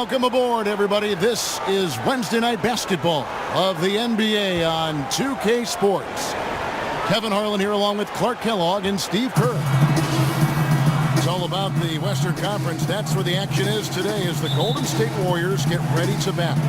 Welcome aboard, everybody. This is Wednesday Night Basketball of the NBA on 2K Sports. Kevin Harlan here along with Clark Kellogg and Steve Kerr. It's all about the Western Conference. That's where the action is today as the Golden State Warriors get ready to battle.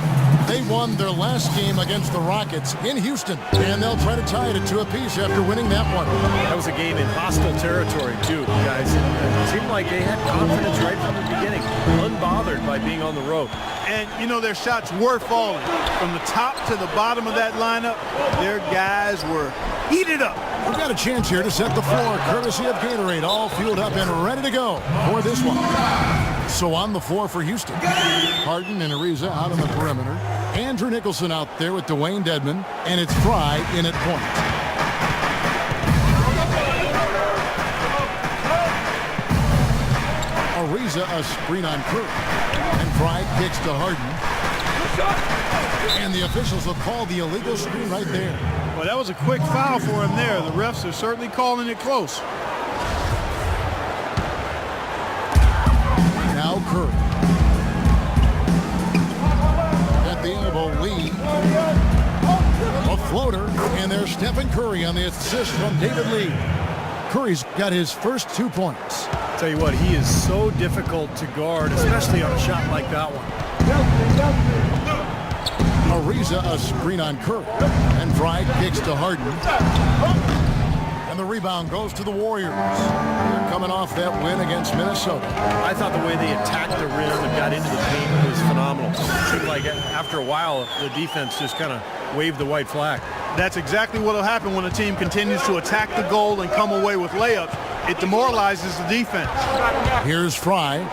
They won their last game against the Rockets in Houston, and they'll try to tie it at 2 apiece after winning that one. That was a game in hostile territory, too, guys. It seemed like they had confidence right from the beginning, unbothered by being on the road. And, you know, their shots were falling. From the top to the bottom of that lineup, their guys were heated up. We've got a chance here to set the floor, courtesy of Gatorade, all fueled up and ready to go for this one. So on the floor for Houston, Harden and Ariza out on the perimeter. Andrew Nicholson out there with Dwayne Dedmon, and it's Fry in at point. Ariza a screen on Curry, and Fry kicks to Harden. And the officials will call the illegal screen right there. Well, that was a quick foul for him there. The refs are certainly calling it close. Now Curry. At the elbow, Lee. A floater, and there's Stephen Curry on the assist from David Lee. Curry's got his first 2 points. Tell you what, he is so difficult to guard, especially on a shot like that one. Ariza a screen on Curry, and Fry kicks to Harden. And the rebound goes to the Warriors. They're coming off that win against Minnesota. I thought the way they attacked the rim and got into the paint was phenomenal. It seemed like after a while, the defense just kind of waved the white flag. That's exactly what will happen when a team continues to attack the goal and come away with layups. It demoralizes the defense. Here's Fry,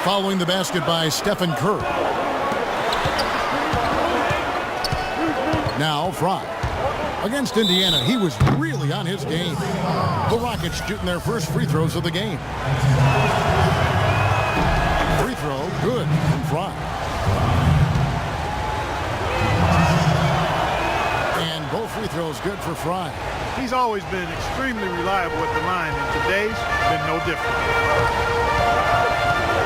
following the basket by Stephen Curry. Now Fry. Against Indiana, he was really on his game. The Rockets shooting their first free throws of the game. Free throw, good from Fry. And both free throws good for Fry. He's always been extremely reliable at the line, and today's been no different.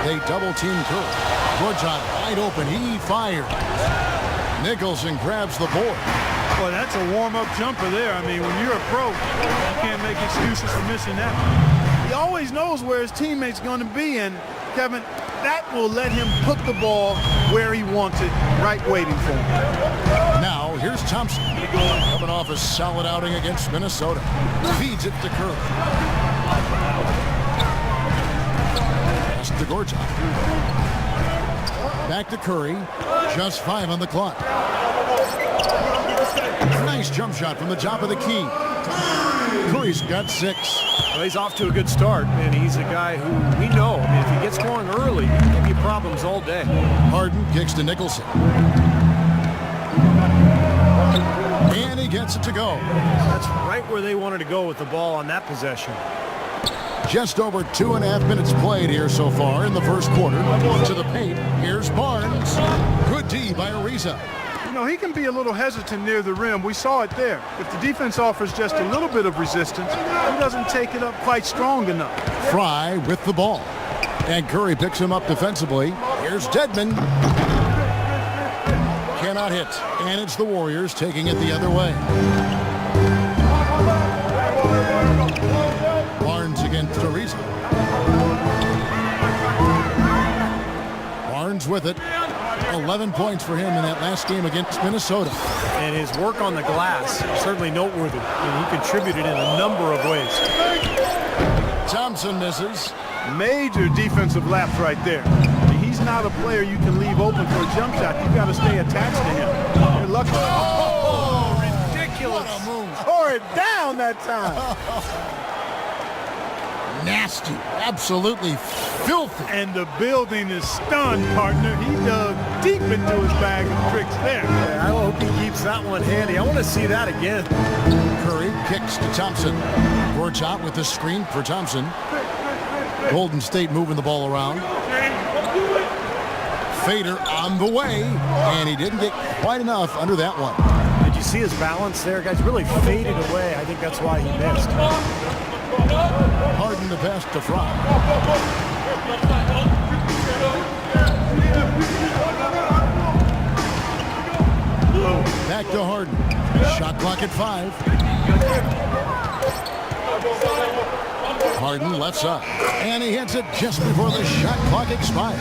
They double-team Curry. Georgia wide open, he fires. Nicholson grabs the board. Well, that's a warm-up jumper there. I mean, when you're a pro, you can't make excuses for missing that one. He always knows where his teammate's going to be, and, Kevin, that will let him put the ball where he wants it, right waiting for him. Now, here's Thompson. Coming off a solid outing against Minnesota. Feeds it to Curry. Pass to Gortat. Back to Curry. Just 5 on the clock. Nice jump shot from the top of the key. Curry's got 6. Well, he's off to a good start, and he's a guy who we know. I mean, if he gets going early, he can give you problems all day. Harden kicks to Nicholson. And he gets it to go. That's right where they wanted to go with the ball on that possession. Just over 2.5 minutes played here so far in the first quarter. To the paint, here's Barnes. Good D by Ariza. You know, he can be a little hesitant near the rim. We saw it there. If the defense offers just a little bit of resistance, he doesn't take it up quite strong enough. Fry with the ball. And Curry picks him up defensively. Here's Dedmon. Cannot hit. And it's the Warriors taking it the other way. Barnes against Ariza. Barnes with it. 11 points for him in that last game against Minnesota. And his work on the glass, certainly noteworthy. And he contributed in a number of ways. Thompson misses. Major defensive lapse right there. He's not a player you can leave open for a jump shot. You've got to stay attached to him. You're lucky. Oh, ridiculous. What a move. Tore it down that time. Nasty. Absolutely filthy. And the building is stunned, partner. He dug deep into his bag of tricks there. Yeah, I hope he keeps that one handy. I want to see that again. Curry kicks to Thompson. Gortat with the screen for Thompson. Golden State moving the ball around. Fader on the way, and he didn't get quite enough under that one. Did you see his balance there, guys? Really faded away. I think that's why he missed. Harden the pass to Fry. Back to Harden. Shot clock at 5. Harden left side. And he hits it just before the shot clock expires.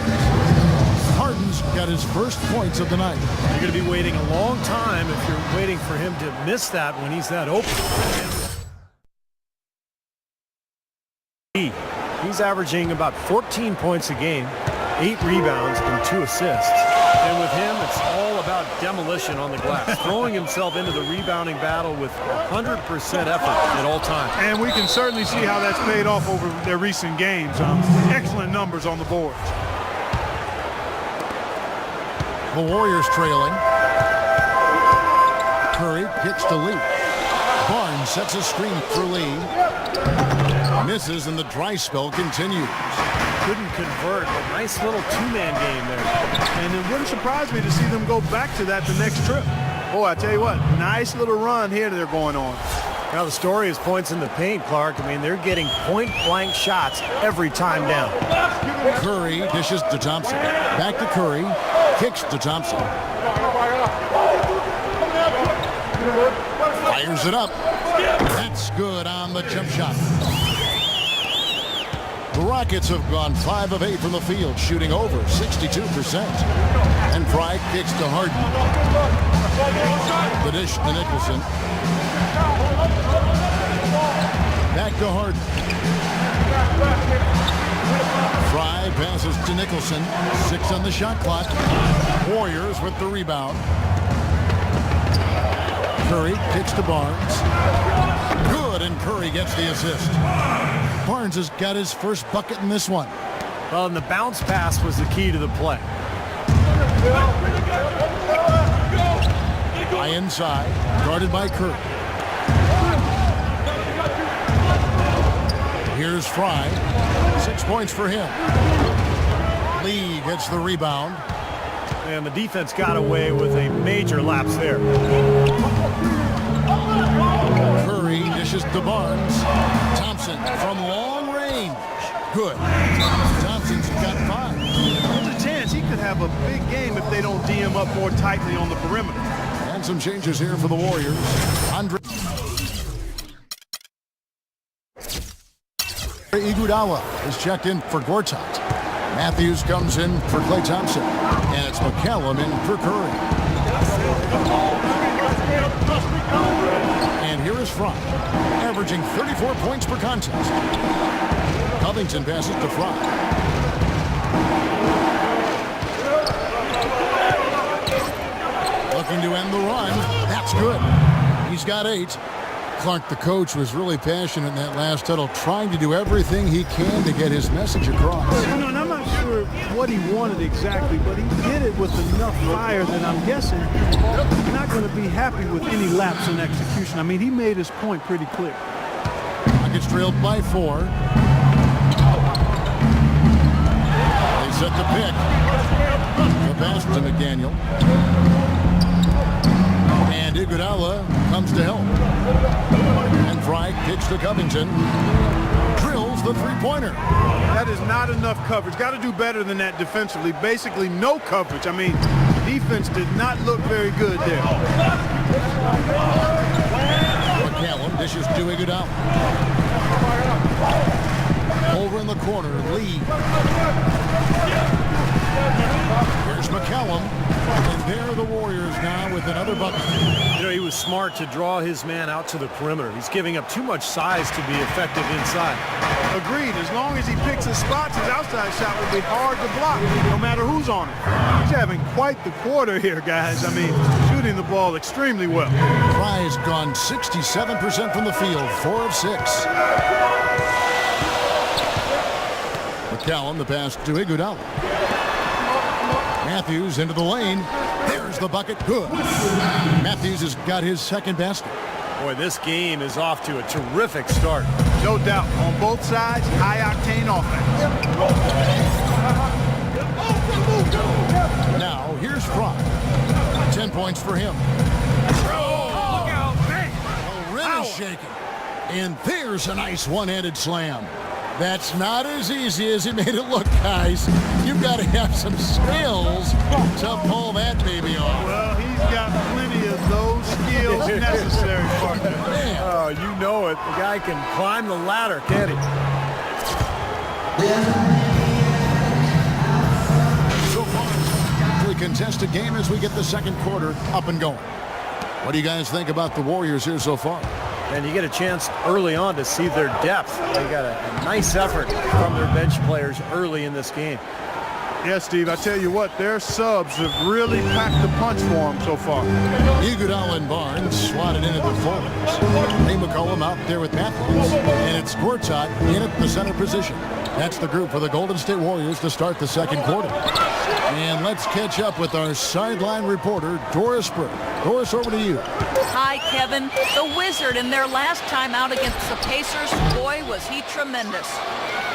Harden's got his first points of the night. You're going to be waiting a long time if you're waiting for him to miss that when he's that open. He's averaging about 14 points a game, 8 rebounds, and 2 assists. And with him, it's all about demolition on the glass, throwing himself into the rebounding battle with 100% effort at all times. And we can certainly see how that's paid off over their recent games. Excellent numbers on the boards. The Warriors trailing. Curry kicks to Lee. Barnes sets a screen for Lee. Misses, and the dry spell continues. Couldn't convert. A nice little two-man game there. And it wouldn't surprise me to see them go back to that the next trip. Boy, I tell you what, nice little run here they're going on. Now the story is points in the paint, Clark. I mean, they're getting point-blank shots every time down. Curry dishes to Thompson. Back to Curry. Kicks to Thompson. Fires it up. That's good on the jump shot. The Rockets have gone 5 of 8 from the field, shooting over 62%. And Fry kicks to Harden. The dish to Nicholson. Back to Harden. Fry passes to Nicholson. 6 on the shot clock. Warriors with the rebound. Curry kicks to Barnes. Good, and Curry gets the assist. Barnes has got his first bucket in this one. Well, and the bounce pass was the key to the play. High inside, guarded by Curry. Here's Fry. 6 points for him. Lee gets the rebound. And the defense got away with a major lapse there. Curry dishes to Barnes. Thompson from long range. Good. Thompson's got 5. There's a chance he could have a big game if they don't D him up more tightly on the perimeter. And some changes here for the Warriors. Iguodala is checked in for Gortat. Matthews comes in for Klay Thompson. And it's McCallum in for Curry. And here is Fry, averaging 34 points per contest. Covington passes to Fry. Looking to end the run. That's good. He's got 8. Clark, the coach, was really passionate in that last huddle, trying to do everything he can to get his message across. You know, and I'm not sure what he wanted exactly, but he did it with enough fire that I'm guessing he's not going to be happy with any lapse in execution. I mean, he made his point pretty clear. Rockets trailed by 4. They set the pick. The pass to McDaniel. And Iguodala comes to help. And Fry kicks to Covington. Drills the three-pointer. That is not enough coverage. Got to do better than that defensively. Basically, no coverage. I mean, defense did not look very good there. McCallum dishes to Iguodala. Over in the corner, Lee. Here's McCallum. And there the Warriors now with another bucket. You know, he was smart to draw his man out to the perimeter. He's giving up too much size to be effective inside. Agreed. As long as he picks his spots, his outside shot will be hard to block, no matter who's on it. He's having quite the quarter here, guys. I mean, shooting the ball extremely well. Fry has gone 67% from the field, 4 of 6. McCallum, the pass to Iguodala. Matthews into the lane. There's the bucket. Good. Matthews has got his second basket. Boy, this game is off to a terrific start. No doubt. On both sides, high-octane offense. Now, here's Fry. 10 points for him. Oh, look out, man. The rim is shaking. And there's a nice one-handed slam. That's not as easy as he made it look, guys. You've got to have some skills to pull that baby off. Well, he's got plenty of those It's necessary, partner. Oh, you know it. The guy can climb the ladder, can't he? So far, we contested game as we get the second quarter up and going. What do you guys think about the Warriors here so far? And you get a chance early on to see their depth. They got a nice effort from their bench players early in this game. Yes, Steve, I tell you what, their subs have really packed the punch for them so far. Iguodala and Barnes swatted in at the forwards. Ray McCollum out there with Matthews. And it's Gortat in at the center position. That's the group for the Golden State Warriors to start the second quarter. And let's catch up with our sideline reporter, Doris Burke. Doris, over to you. Hi, Kevin. The Wizard in their last time out against the Pacers, boy, was he tremendous.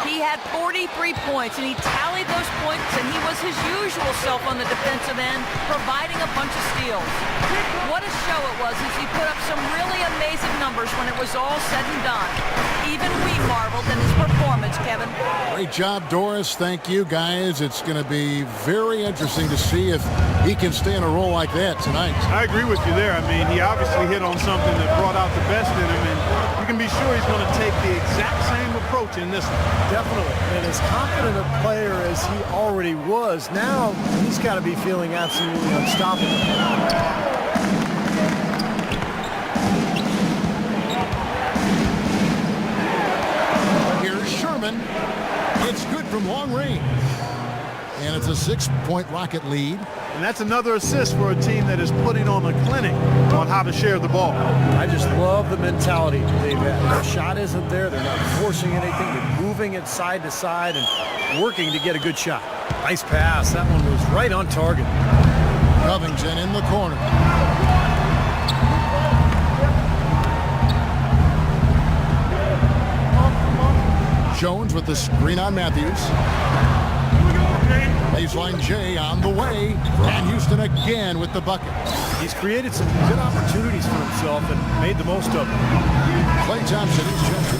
He had 43 points, and he tallied those points, and he was his usual self on the defensive end, providing a bunch of steals. What a show it was as he put up some really amazing numbers when it was all said and done. Even we marveled at his performance, Kevin. Great job, Doris. Thank you, guys. It's going to be very interesting to see if he can stay in a role like that tonight. I agree with you there. I mean, he obviously hit on something that brought out the best in him, and you can be sure he's going to take the exact same approach in this one. Definitely. And as confident a player as he already was, now he's got to be feeling absolutely unstoppable. Here's Sherman. It's good from long range. And it's a 6-point Rocket lead. And that's another assist for a team that is putting on a clinic on how to share the ball. I just love the mentality they've had. The shot isn't there. They're not forcing anything. They're moving it side to side and working to get a good shot. Nice pass. That one was right on target. Covington in the corner. Jones with the screen on Matthews. Baseline J on the way. And Houston again with the bucket. He's created some good opportunities for himself and made the most of them. Klay Thompson is checked.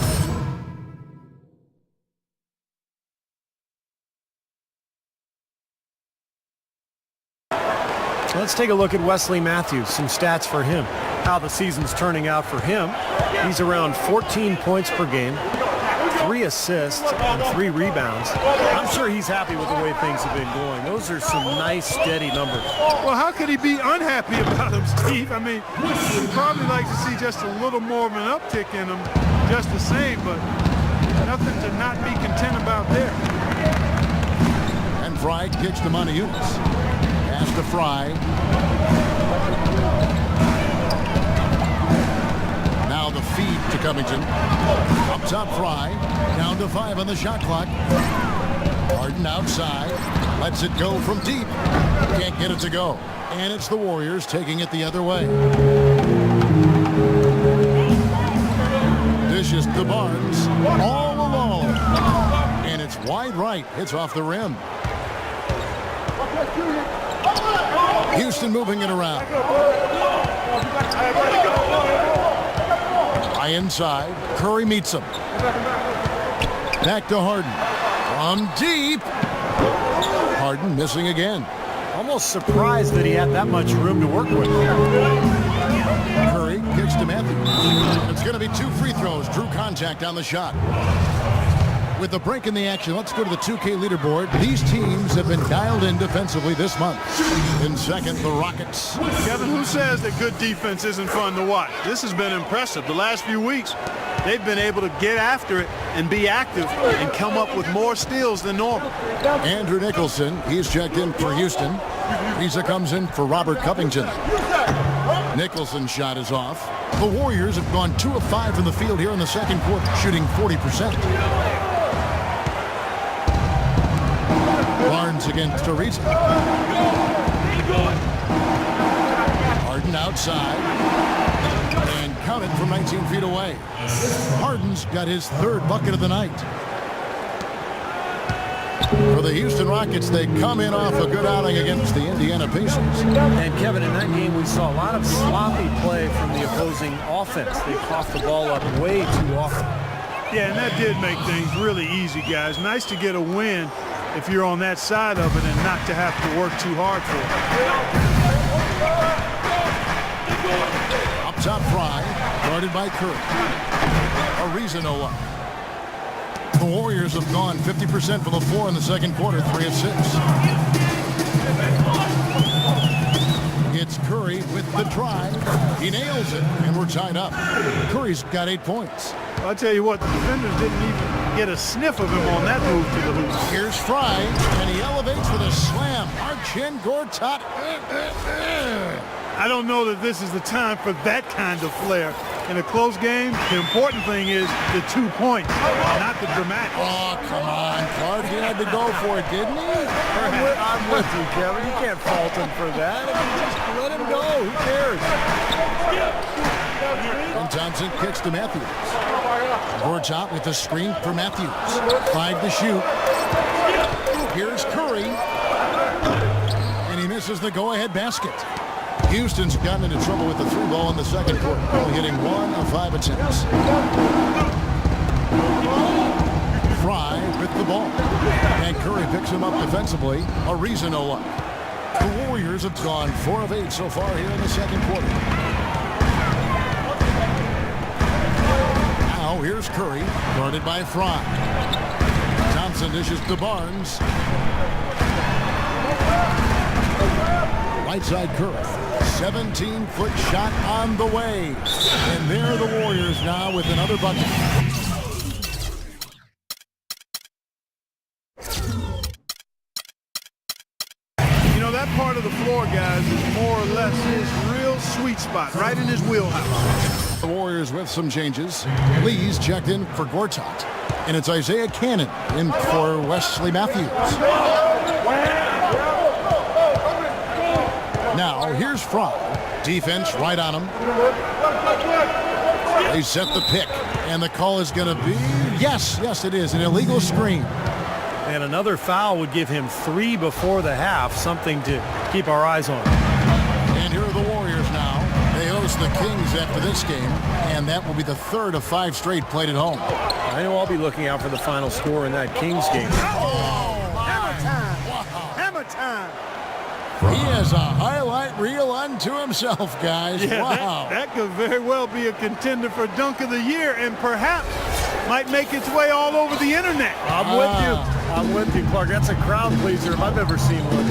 Let's take a look at Wesley Matthews, some stats for him. How the season's turning out for him. He's around 14 points per game, 3 assists, and 3 rebounds. I'm sure he's happy with the way things have been going. Those are some nice, steady numbers. Well, how could he be unhappy about them, Steve? I mean, he'd probably like to see just a little more of an uptick in them, just the same, but nothing to not be content about there. And Fry kicks to Monteunus. Pass to Fry. Now the feed to Covington. Up top Fry. Down to 5 on the shot clock. Harden outside. Lets it go from deep. Can't get it to go. And it's the Warriors taking it the other way. Dishes to Barnes. All alone. And it's wide right. It's off the rim. Houston moving it around. High inside. Curry meets him. Back to Harden. From deep. Harden missing again. Almost surprised that he had that much room to work with. Curry kicks to Matthews. It's going to be 2 free throws. Drew contact on the shot. With the break in the action, let's go to the 2K leaderboard. These teams have been dialed in defensively this month. In second, the Rockets. Kevin, who says that good defense isn't fun to watch? This has been impressive. The last few weeks, they've been able to get after it and be active and come up with more steals than normal. Andrew Nicholson, he's checked in for Houston. Visa comes in for Robert Covington. Nicholson's shot is off. The Warriors have gone 2 of 5 from the field here in the second quarter, shooting 40%. Barnes against Ariza. Harden outside. And counted from 19 feet away. Harden's got his 3rd bucket of the night. For the Houston Rockets, they come in off a good outing against the Indiana Pacers. And Kevin, in that game, we saw a lot of sloppy play from the opposing offense. They coughed the ball up way too often. Yeah, and that did make things really easy, guys. Nice to get a win if you're on that side of it and not to have to work too hard for it. Up top Fry, guarded by Curry. Ariza no luck. The Warriors have gone 50% from the floor in the second quarter, 3 of 6. It's Curry with the drive. He nails it, and we're tied up. Curry's got 8 points. I'll tell you what, the defenders didn't even get a sniff of him on that move to the hoop. Here's Fry, and he elevates with a slam. Archin Gortat. I don't know that this is the time for that kind of flair. In a close game, the important thing is the 2 points, not the dramatic. Oh, come on, Clark. He had to go for it, didn't he? I'm with you, Kevin. You can't fault him for that. I mean, just let him go. Who cares? And Thompson kicks to Matthews. Gortat with the screen for Matthews. 5 to shoot. Here's Curry. And he misses the go-ahead basket. Houston's gotten into trouble with the 3 ball in the second quarter, only hitting 1 of 5 attempts. Fry with the ball. And Curry picks him up defensively. Ariza no luck. The Warriors have gone 4 of 8 so far here in the second quarter. Now here's Curry, guarded by Fry. Thompson dishes to Barnes. Right side Curry. 17-foot shot on the way. And there are the Warriors now with another bucket. You know, that part of the floor, guys, is more or less his real sweet spot, right in his wheelhouse. The Warriors with some changes. Lee's checked in for Gortat. And it's Isaiah Cannon in for Wesley Matthews. Now, here's Fry. Defense right on him. They set the pick, and the call is going to be, yes, it is, an illegal screen. And another foul would give him 3 before the half, something to keep our eyes on. And here are the Warriors now. They host the Kings after this game, and that will be the 3rd of 5 straight played at home. I know I'll be looking out for the final score in that Kings game. Hammer time! Wow. Hammer time! He has a highlight reel unto himself, guys. Yeah, wow. that could very well be a contender for Dunk of the Year and perhaps might make its way all over the internet. I'm with you, Clark. That's a crowd pleaser if I've ever seen one.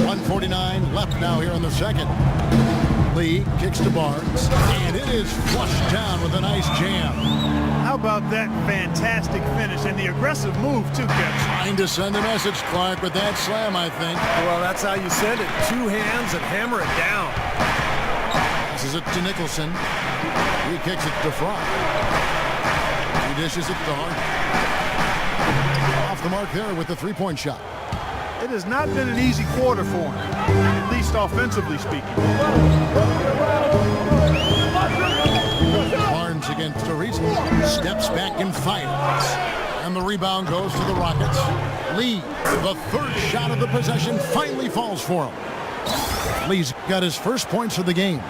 1:49 left now here in the second. Lee kicks to Barnes, and it is flushed down with a nice jam. How about that fantastic finish and the aggressive move, too, Kevin? Trying to send a message, Clark, with that slam, I think. Well, that's how you send it. 2 hands and hammer it down. This is it to Nicholson. He kicks it to Fry. He dishes it to Harden. Off the mark there with the 3-point shot. It has not been an easy quarter for him, at least offensively speaking. Barnes against Ariza. Steps back and fires. And the rebound goes to the Rockets. Lee, the 3rd shot of the possession, finally falls for him. Lee's got his first points of the game.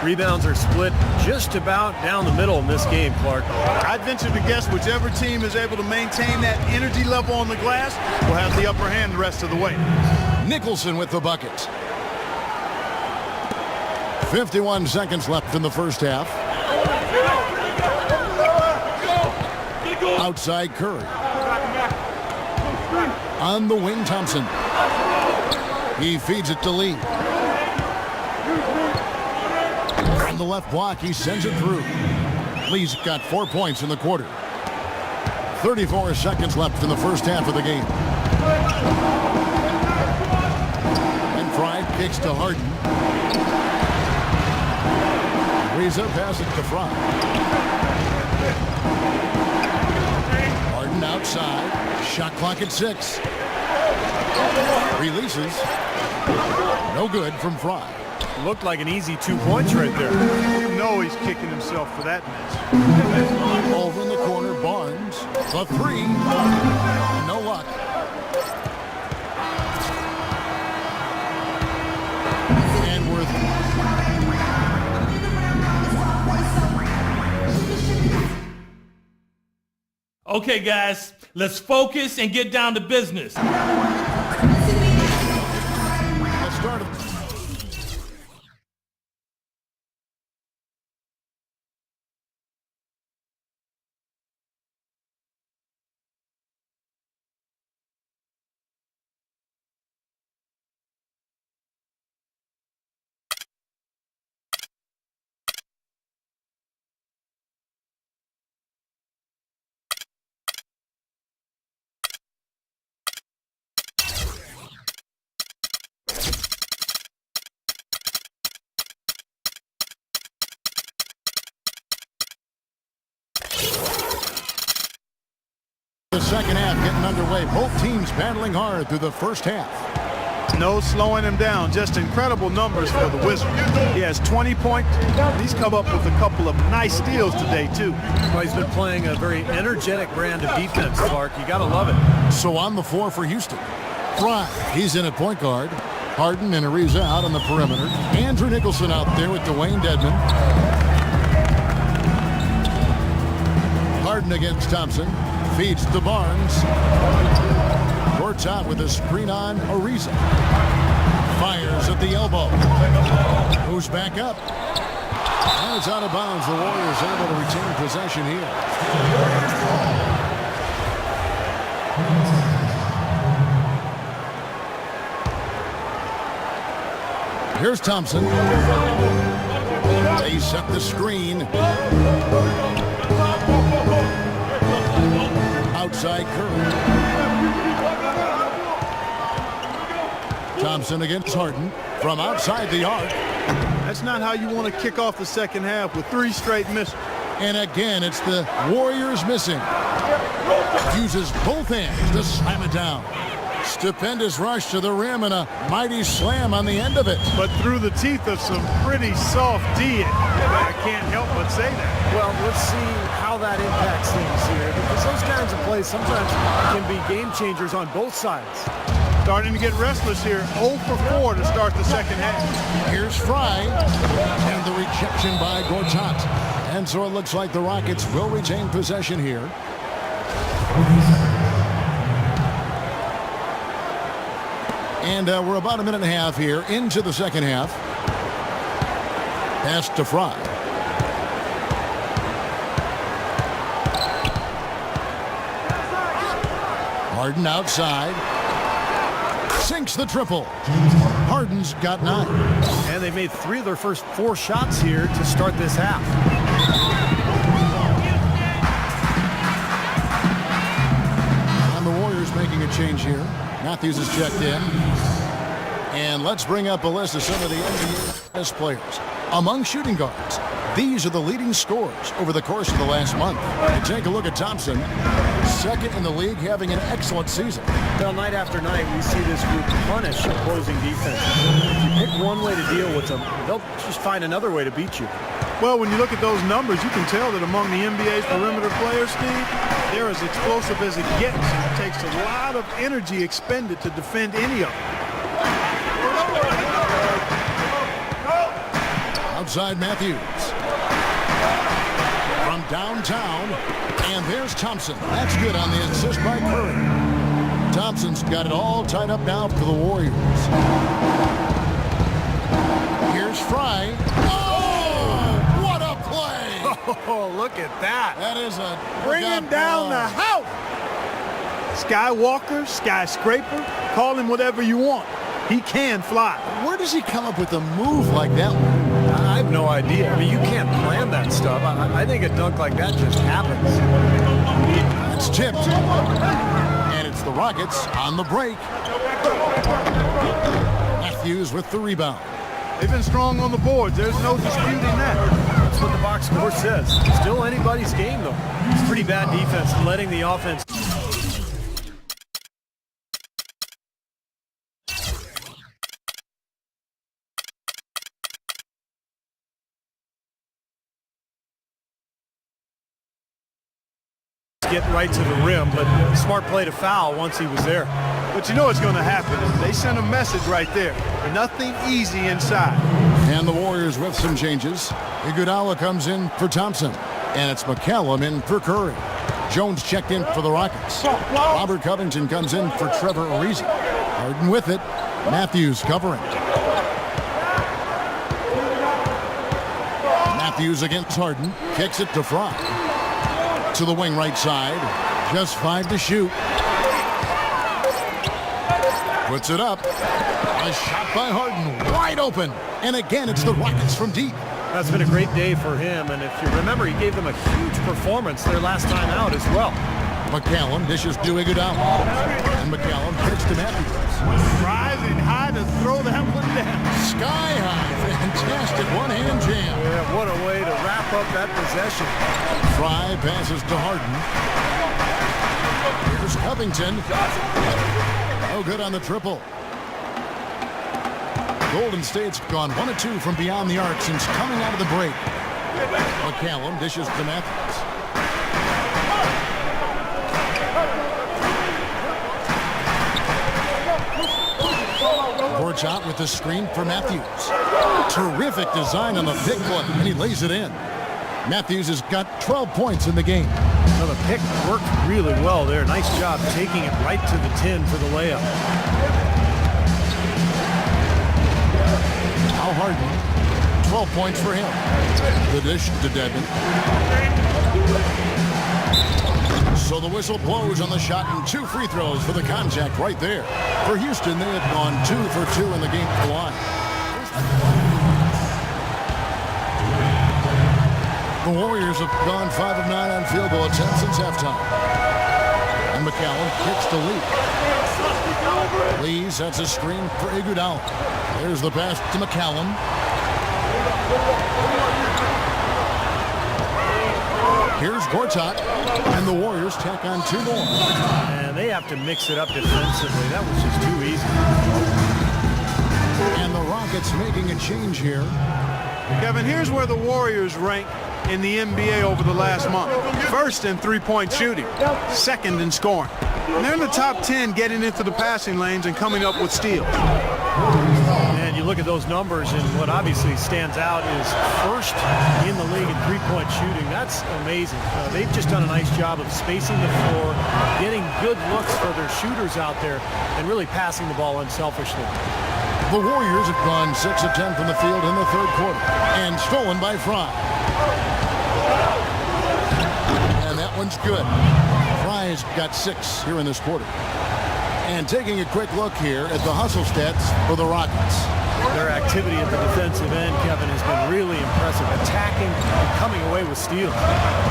Rebounds are split just about down the middle in this game, Clark. I'd venture to guess whichever team is able to maintain that energy level on the glass will have the upper hand the rest of the way. Nicholson with the bucket. 51 seconds left in the first half. Outside Curry. On the wing, Thompson. He feeds it to Lee. On the left block, he sends it through. Lee's got 4 points in the quarter. 34 seconds left in the first half of the game. And Fry kicks to Harden. Ariza passes to Fry. Harden outside. Shot clock at 6. Releases. No good from Fry. Looked like an easy 2 points right there. You know he's kicking himself for that miss. Over in the corner, Barnes. The 3. No luck. And we're Okay, guys, let's focus and get down to business. the start of The second half getting underway. Both teams battling hard through the first half. No slowing him down. Just incredible numbers for the Wizards. He has 20 points. He's come up with a couple of nice steals today, too. Well, he's been playing a very energetic brand of defense, Clark. You got to love it. So on the floor for Houston. Fry, he's in at point guard. Harden and Ariza out on the perimeter. Andrew Nicholson out there with Dwayne Dedmon. Harden against Thompson. Feeds to Barnes. Courts out with a screen on Ariza. Fires at the elbow. Moves back up. And it's out of bounds. The Warriors able to retain possession here. Here's Thompson. They set the screen. Outside Curry. Thompson against Harden from outside the arc. That's not how you want to kick off the second half with 3 straight misses. And again, it's the Warriors missing. Uses both hands to slam it down. Stupendous rush to the rim and a mighty slam on the end of it. But through the teeth of some pretty soft D. I can't help but say that. Well, let's see how that impacts things here, because those kinds of plays sometimes can be game changers on both sides. Starting to get restless here. 0 for 4 to start the second half. Here's Fry. And the rejection by Gortat. And so it looks like the Rockets will retain possession here. And we're about a minute and a half here into the second half. Pass to Fry. Harden outside. Sinks the triple. Harden's got 9. And they made 3 of their first 4 shots here to start this half. And the Warriors making a change here. Matthews is checked in. And let's bring up a list of some of the NBA's best players. Among shooting guards, these are the leading scorers over the course of the last month. And take a look at Thompson, second in the league, having an excellent season. Well, night after night, we see this group punish opposing defense. If you pick one way to deal with them, they'll just find another way to beat you. Well, when you look at those numbers, you can tell that among the NBA's perimeter players, Steve, they're as explosive as it gets. It takes a lot of energy expended to defend any of them. Outside Matthews. From downtown. And there's Thompson. That's good on the assist by Curry. Thompson's got it all tied up now for the Warriors. Here's Fry. Oh, what a play! Oh, look at that. That is a Bringing down the house. Skywalker, skyscraper, call him whatever you want. He can fly. Where does he come up with a move like that one? I have no idea. I mean, you can't plan that stuff. I think a dunk like that just happens. It's tipped. And it's the Rockets on the break. Matthews with the rebound. They've been strong on the boards. There's no disputing that. That's what the box score says. Still anybody's game, though. It's pretty bad defense, letting the offense. Get right to the rim, but smart play to foul once he was there. But you know what's going to happen. They sent a message right there. Nothing easy inside. And the Warriors with some changes. Iguodala comes in for Thompson. And it's McCallum in for Curry. Jones checked in for the Rockets. Robert Covington comes in for Trevor Ariza. Harden with it. Matthews covering. Matthews against Harden. Kicks it to Fry. To the wing right side. Just 5 to shoot. Puts it up. A shot by Harden. Wide open. And again, it's the Rockets from deep. That's been a great day for him. And if you remember, he gave them a huge performance their last time out as well. McCallum dishes to Iguodala. And McCallum kicks to Matthews. Rising high to throw that one down. Sky high. Fantastic one-hand jam. Yeah, what a way to wrap up that possession. Fry passes to Harden. Here's Covington. No good on the triple. Golden State's gone 1 of 2 from beyond the arc since coming out of the break. McCallum dishes to Matthews. Gorchot with the screen for Matthews. Terrific design on the pick foot, and he lays it in. Matthews has got 12 points in the game. Well, the pick worked really well there. Nice job taking it right to the 10 for the layup. Al Harden, 12 points for him. The dish to Dedmon. So the whistle blows on the shot and 2 free throws for the contact right there. For Houston, they have gone 2 for 2 in the game at the line. The Warriors have gone 5 of 9 on field goal attempts since halftime. And McCallum kicks to Lee. Lee sets a screen for Iguodala. There's the pass to McCallum. Here's Gortat, and the Warriors tack on 2 more. And they have to mix it up defensively. That was just too easy. And the Rockets making a change here. Kevin, here's where the Warriors rank in the NBA over the last month. First in three-point shooting, second in scoring. And they're in the top 10 getting into the passing lanes and coming up with steals. And you look at those numbers, and what obviously stands out is first in the league in three-point shooting. That's amazing. They've just done a nice job of spacing the floor, getting good looks for their shooters out there, and really passing the ball unselfishly. The Warriors have gone 6 of 10 from the field in the third quarter, and stolen by Fry. And that one's good. Fry's got 6 here in this quarter. And taking a quick look here at the hustle stats for the Rockets. Their activity at the defensive end, Kevin, has been really impressive. Attacking and coming away with steals.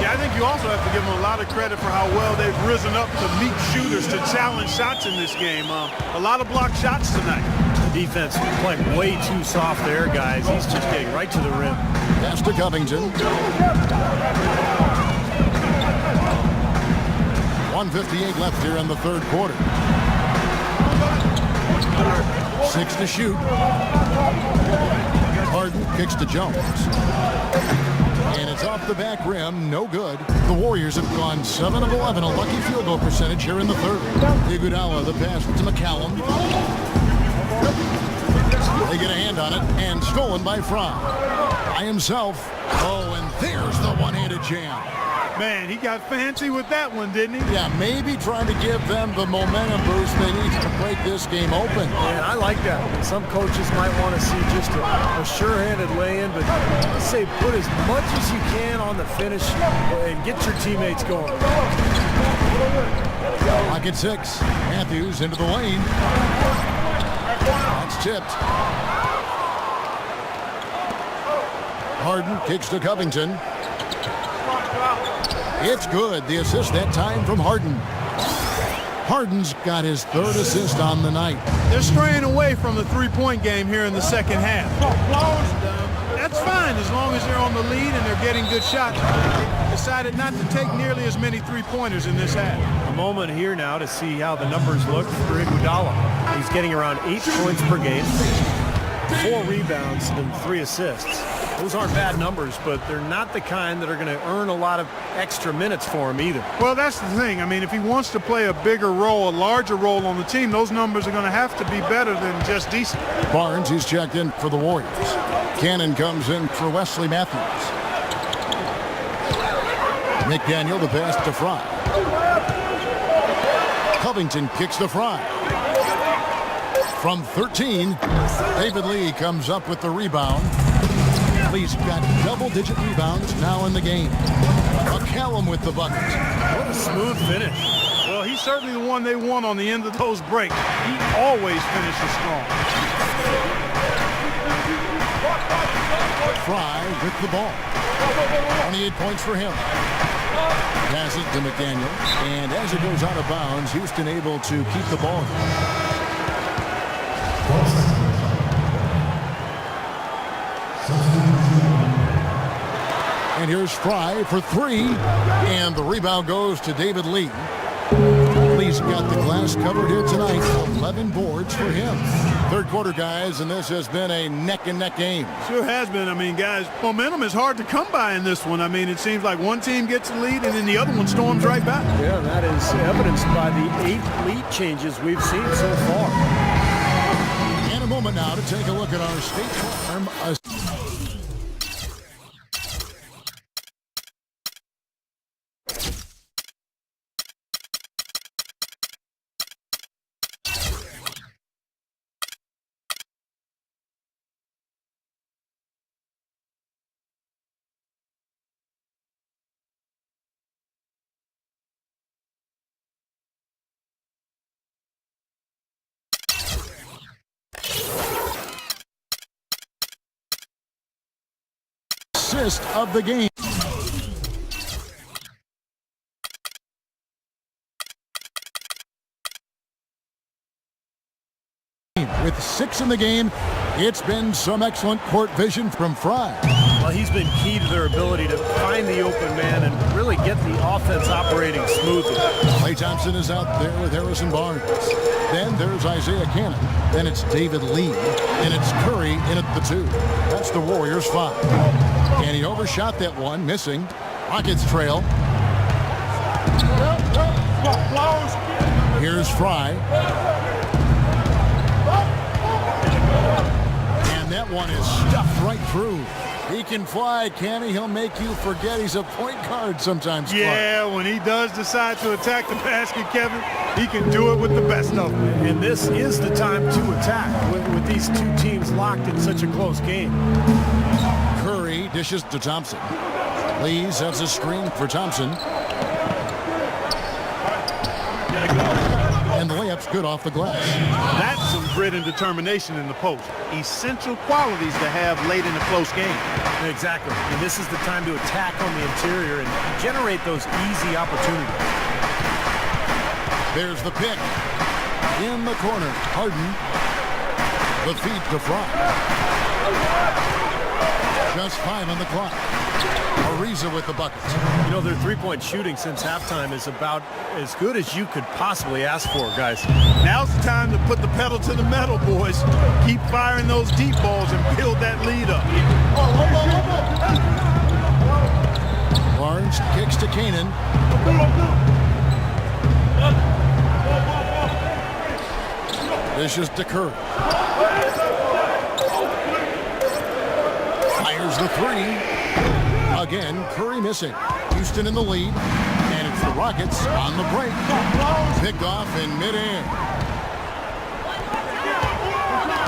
Yeah, I think you also have to give them a lot of credit for how well they've risen up to meet shooters, to challenge shots in this game. A lot of blocked shots tonight. The defense playing way too soft there, guys. He's just getting right to the rim. Pass to Covington. 1:58 left here in the third quarter. 6 to shoot. Harden kicks to Jones. And it's off the back rim, no good. The Warriors have gone 7 of 11, a lucky field goal percentage here in the third. Iguodala, the pass to McCallum. They get a hand on it, and stolen by Fry. By himself. Oh, and there's the one-handed jam. Man, he got fancy with that one, didn't he? Yeah, maybe trying to give them the momentum boost they need to break this game open. And I like that. Some coaches might want to see just a sure-handed lay-in, but let's say put as much as you can on the finish and get your teammates going. Clock at 6. Matthews into the lane. That's tipped. Harden kicks to Covington. It's good. The assist that time from Harden. Harden's got his 3rd assist on the night. They're straying away from the three-point game here in the second half. That's fine as long as they're on the lead and they're getting good shots. They decided not to take nearly as many three-pointers in this half. A moment here now to see how the numbers look for Iguodala. He's getting around 8 points per game, 4 rebounds, and 3 assists. Those aren't bad numbers, but they're not the kind that are going to earn a lot of extra minutes for him either. Well, that's the thing. I mean, if he wants to play a bigger role, a larger role on the team, those numbers are going to have to be better than just decent. Barnes, he's checked in for the Warriors. Cannon comes in for Wesley Matthews. McDaniel, the pass to Fry. Covington kicks to Fry. From 13, David Lee comes up with the rebound. Lee's got double-digit rebounds now in the game. McCallum with the bucket. What a smooth finish. Well, he's certainly the one they want on the end of those breaks. He always finishes strong. Fry with the ball. 28 points for him. Pass it to McDaniel. And as it goes out of bounds, Houston able to keep the ball. And here's Fry for 3. And the rebound goes to David Lee. He's got the glass covered here tonight. 11 boards for him. Third quarter, guys, and this has been a neck-and-neck game. Sure has been. I mean, guys, momentum is hard to come by in this one. I mean, it seems like one team gets the lead and then the other one storms right back. Yeah, that is evidenced by the 8 lead changes we've seen so far. In a moment now to take a look at our State Farm. Assist of the game. With 6 in the game, it's been some excellent court vision from Fry. Well, he's been key to their ability to find the open man and really get the offense operating smoothly. Klay Thompson is out there with Harrison Barnes. Then there's Isaiah Cannon. Then it's David Lee. And it's Curry in at the 2. That's the Warriors' 5. And he overshot that one, missing. Rockets trail. Here's Fry. And that one is stuffed right through. He can fly, can he? He'll make you forget he's a point guard sometimes. Yeah, when he does decide to attack the basket, Kevin, he can do it with the best of them. And this is the time to attack with these two teams locked in such a close game. Curry dishes to Thompson. Lee sets a screen for Thompson. And the layup's good off the glass. That's some grit and determination in the post. Essential qualities to have late in a close game. Exactly. And this is the time to attack on the interior and generate those easy opportunities. There's the pick. In the corner. Harden. The feed to Fry. Just 5 on the clock. Ariza with the bucket. You know, their three-point shooting since halftime is about as good as you could possibly ask for, guys. Now's the time to put the pedal to the metal, boys. Keep firing those deep balls and build that lead up. Barnes kicks to Canaan. Dishes to Curry. Fires the 3. Again, Curry missing. Houston in the lead. And it's the Rockets on the break. Picked off in midair.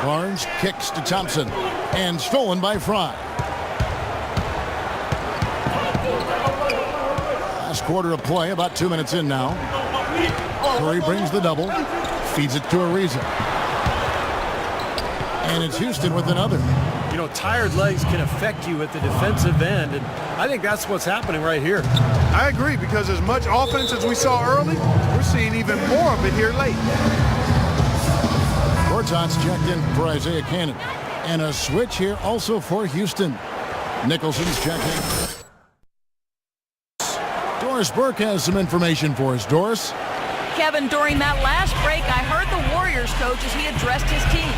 Barnes kicks to Thompson. And stolen by Fry. Last quarter of play, about 2 minutes in now. Curry brings the double. Feeds it to Ariza. And it's Houston with another. You know, tired legs can affect you at the defensive end, and I think that's what's happening right here. I agree, because as much offense as we saw early, we're seeing even more of it here late. Gortat's checked in for Isaiah Cannon. And a switch here also for Houston. Nicholson's checked in. Doris Burke has some information for us. Doris? Kevin, during that last break, I heard the Warriors coach as he addressed his team.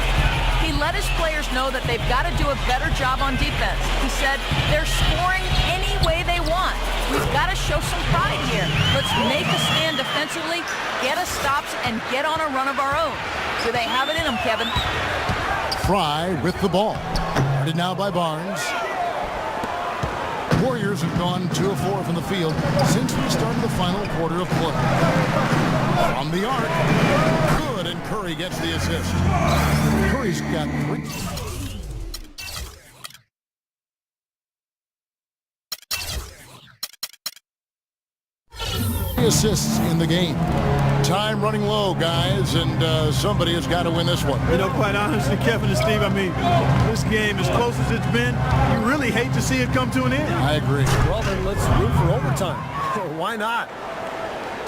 He let his players know that they've got to do a better job on defense. He said they're scoring any way they want. We've got to show some pride here. Let's make a stand defensively, get us stops, and get on a run of our own. Do they have it in them, Kevin? Fry with the ball. Guarded now by Barnes. Warriors have gone 2 of 4 from the field since we started the final quarter of play. From the arc. Good, and Curry gets the assist. Curry's got 3. Assists in the game. Time running low, guys, and somebody has got to win this one. You know, quite honestly, Kevin and Steve, I mean, this game, as close as it's been, you really hate to see it come to an end. I agree. Well, then let's root for overtime. Why not?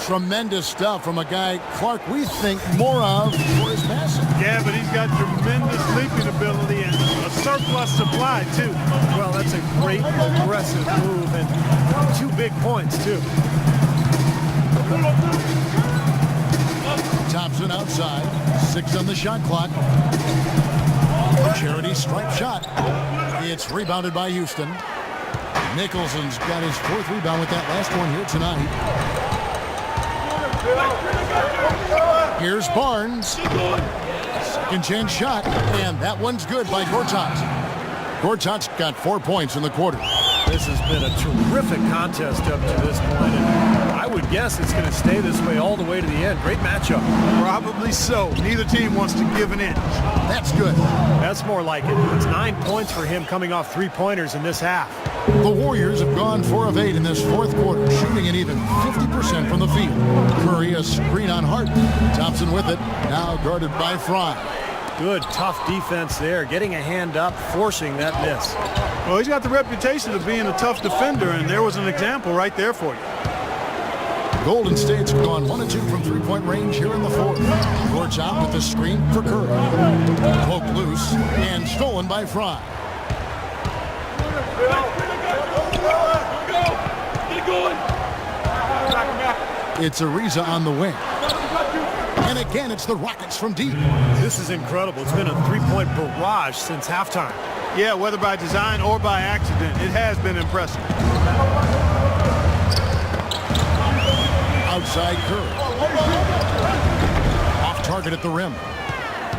Tremendous stuff from a guy, Clark, we think more of for his passing. Yeah, but he's got tremendous leaping ability and a surplus supply, too. Well, that's a great aggressive move and 2 big points, too. Thompson outside. 6 on the shot clock. Charity stripe shot. It's rebounded by Houston. Nicholson's got his 4th rebound with that last one here tonight. Here's Barnes. Second chance shot, and that one's good by Gortat. Gortat's got 4 points in the quarter. This has been a terrific contest up to this point, and I would guess it's going to stay this way all the way to the end. Great matchup. Probably so. Neither team wants to give an inch. That's good. That's more like it. It's 9 points for him coming off 3-pointers in this half. The Warriors have gone 4 of 8 in this 4th quarter, shooting an even 50% from the field. Curry a screen on Harden. Thompson with it, now guarded by Fry. Good, tough defense there, getting a hand up, forcing that miss. Well, he's got the reputation of being a tough defender, and there was an example right there for you. Golden State's gone 1 of 2 from 3-point range here in the 4th. Gortat with the screen for Curry. Poked loose and stolen by Fry. It's Ariza on the wing. And again, it's the Rockets from deep. This is incredible. It's been a 3-point barrage since halftime. Yeah, whether by design or by accident, it has been impressive. Outside Curry. Off target at the rim.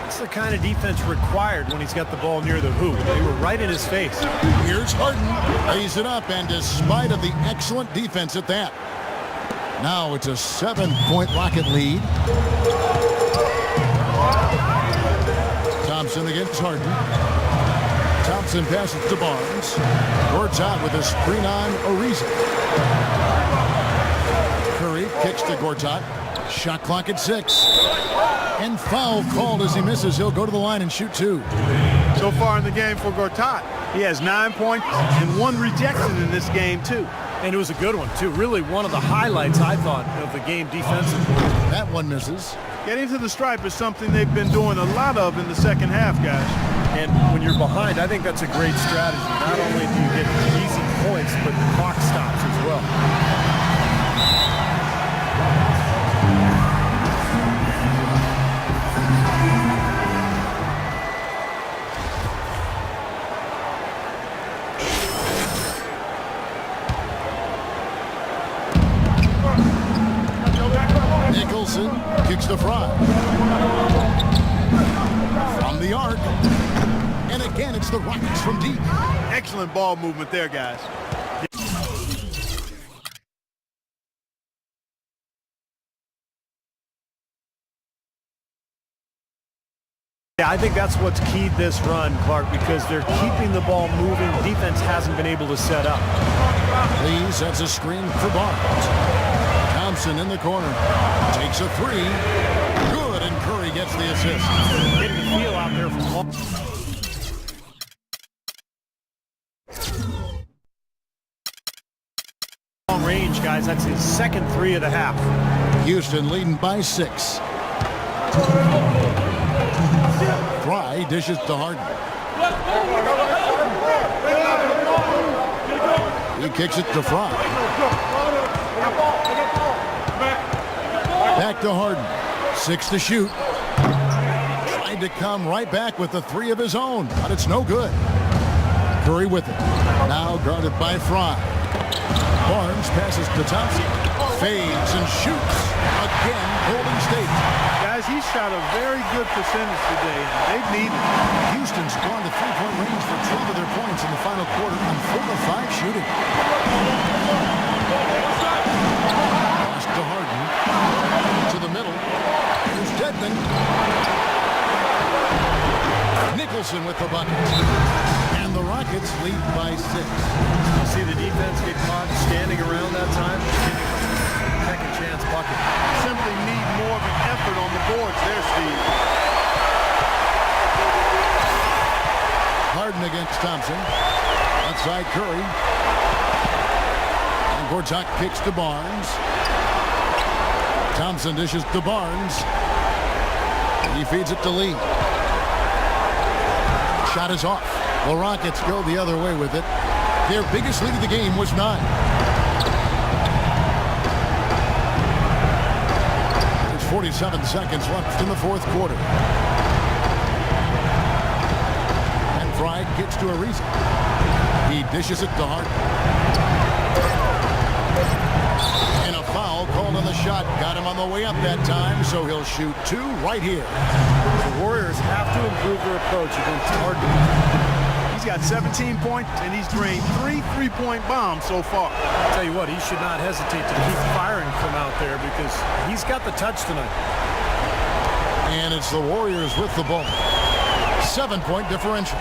It's the kind of defense required when he's got the ball near the hoop. They were right in his face. Here's Harden. Lays it up, and despite of the excellent defense at that, now it's a 7-point Rocket lead. Thompson against Harden. Thompson passes to Barnes. Gortat with a screen on Ariza. Curry kicks to Gortat. Shot clock at 6. And foul called as he misses. He'll go to the line and shoot 2. So far in the game for Gortat, he has 9 points and 1 rejection in this game, too. And it was a good one, too. Really one of the highlights, I thought, of the game defensively. That one misses. Getting to the stripe is something they've been doing a lot of in the second half, guys. And when you're behind, I think that's a great strategy. Not only do you get easy points, but the clock stops as well. Nicholson kicks to Fry. From the arc. And again, it's the Rockets from deep. Excellent ball movement there, guys. Yeah, I think that's what's keyed this run, Clark, because they're keeping the ball moving. Defense hasn't been able to set up. Lee sets a screen for Barnes. Thompson in the corner. Takes a 3. Good, and Curry gets the assist. Getting the feel out there from long range, guys. That's his second 3 of the half. Houston leading by 6. Fry dishes to Harden. He kicks it to Fry. Back to Harden. 6 to shoot. Tried to come right back with the 3 of his own, but it's no good. Curry with it. Now guarded by Fry. Barnes passes to Thompson. Fades and shoots. Again, Golden State. Guys, he shot a very good percentage today, and they need it. Houston's gone to 3-point range for 12 of their points in the final quarter on 4 of 5 shooting. Pass to Harden. To the middle. Here's Dedmon. Nicholson with the bucket. And the Rockets lead by 6. You see the defense get caught standing around that time. Second chance bucket. Simply need more of an effort on the boards there, Steve. Harden against Thompson. Outside Curry. And Gortat kicks to Barnes. Thompson dishes to Barnes. He feeds it to Lee. Shot is off. The Rockets go the other way with it. Their biggest lead of the game was 9. There's 47 seconds left in the fourth quarter. And Fry gets to Ariza. He dishes it to Hart. And a foul called on the shot. Got him on the way up that time, so he'll shoot 2 right here. The Warriors have to improve their approach against Harden. He's got 17 points, and he's drained 3 3-point bombs so far. I'll tell you what, he should not hesitate to keep firing from out there because he's got the touch tonight. And it's the Warriors with the ball. 7-point differential.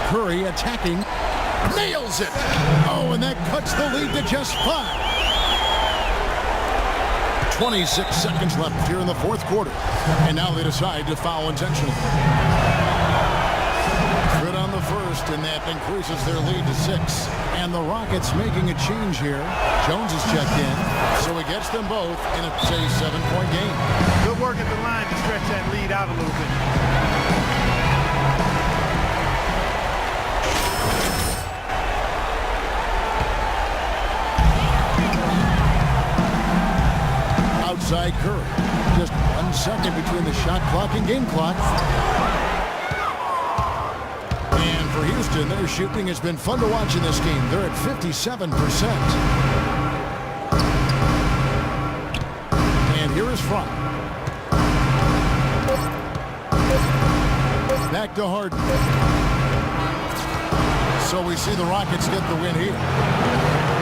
Curry attacking. Nails it. Oh, and that cuts the lead to just 5. 26 seconds left here in the fourth quarter. And now they decide to foul intentionally. Good on the first, and that increases their lead to 6. And the Rockets making a change here. Jones is checked in, so he gets them both, and it's a 7-point game. Good work at the line to stretch that lead out a little bit. Outside Curry. Just 1 second between the shot clock and game clock. And for Houston, their shooting has been fun to watch in this game. They're at 57%. And here is Fry. Back to Harden. So we see the Rockets get the win here.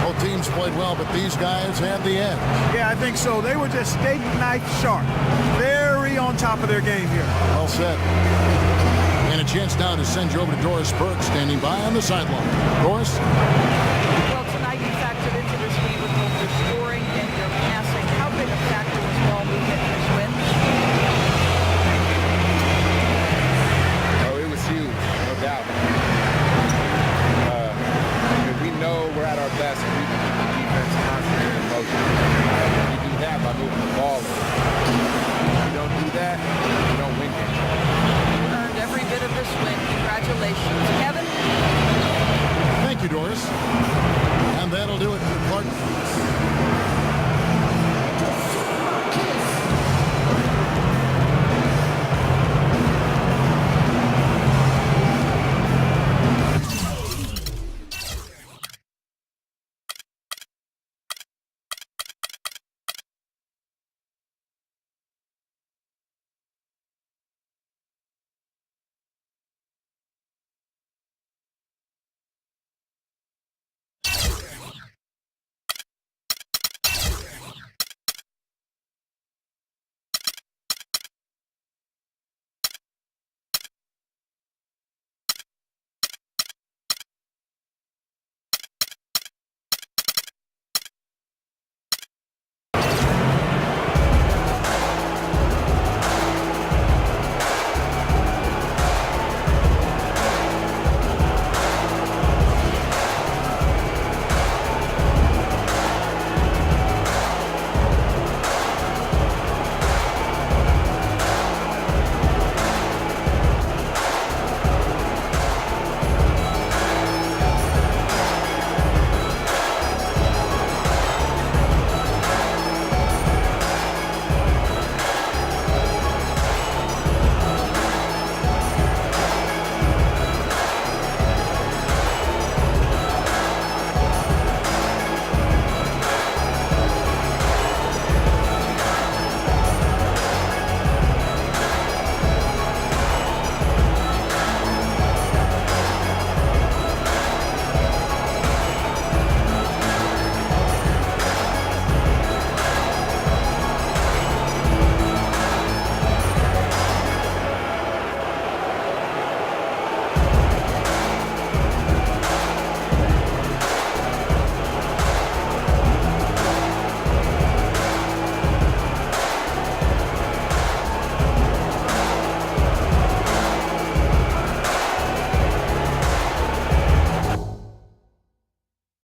Both teams played well, but these guys had the edge. Yeah, I think so. They were just steak knife sharp. Very on top of their game here. Well said. And a chance now to send you over to Doris Burke, standing by on the sideline. Doris?